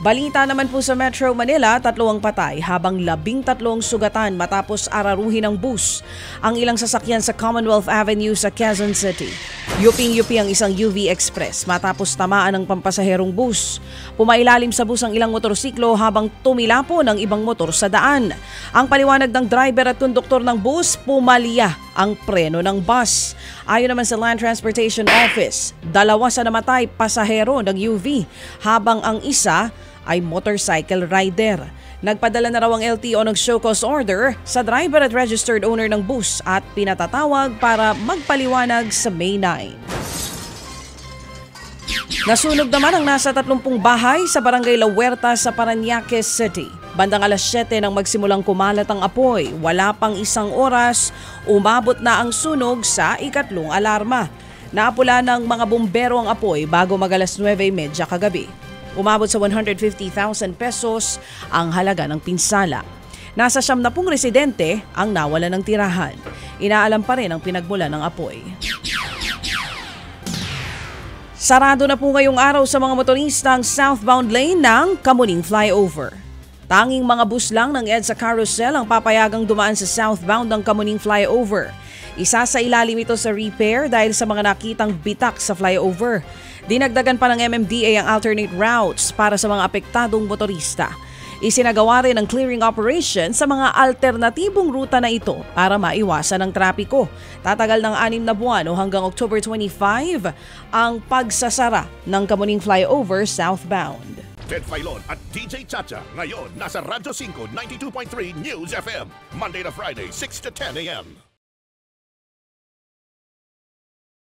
Balita naman po sa Metro Manila, 3 ang patay habang 13 sugatan matapos araruhin ng bus ang ilang sasakyan sa Commonwealth Avenue sa Quezon City. Yuping-yupi ang isang UV Express matapos tamaan ng pampasaherong bus. Pumailalim sa bus ang ilang motorsiklo habang tumilapo ng ibang motor sa daan. Ang paliwanag ng driver at konduktor ng bus, pumalya ang preno ng bus. Ayon naman sa Land Transportation Office, 2 sa namatay pasahero ng UV habang ang isa ay motorcycle rider. Nagpadala na raw ang LTO ng show cause order sa driver at registered owner ng bus at pinatatawag para magpaliwanag sa May 9. Nasunog naman ang nasa 30 bahay sa Barangay La Huerta sa Parañaque City. Bandang alas 7 nang magsimulang kumalat ang apoy, wala pang 1 oras, umabot na ang sunog sa ikatlong alarma. Naapula ng mga bumbero ang apoy bago mag-alas 9:30 kagabi. Umabot sa 150,000 pesos ang halaga ng pinsala. Nasa 70 residente ang nawalan ng tirahan. Inaalam pa rin ang pinagmulan ng apoy. Sarado na po ngayong araw sa mga motorista ang southbound lane ng Kamuning Flyover. Tanging mga bus lang ng EDSA Carousel ang papayagang dumaan sa southbound ng Kamuning Flyover. Isa sa ilalim ito sa repair dahil sa mga nakitang bitak sa flyover. Dinagdagan pa ng MMDA ang alternate routes para sa mga apektadong motorista. Isinagawa rin ang clearing operation sa mga alternatibong ruta na ito para maiwasan ang trapiko. Tatagal ng 6 na buwan o hanggang October 25 ang pagsasara ng Kamuning Flyover southbound. Ted Filon at DJ Chacha ngayon nasa Radyo 5 92.3 News FM Monday to Friday 6 to 10 a.m.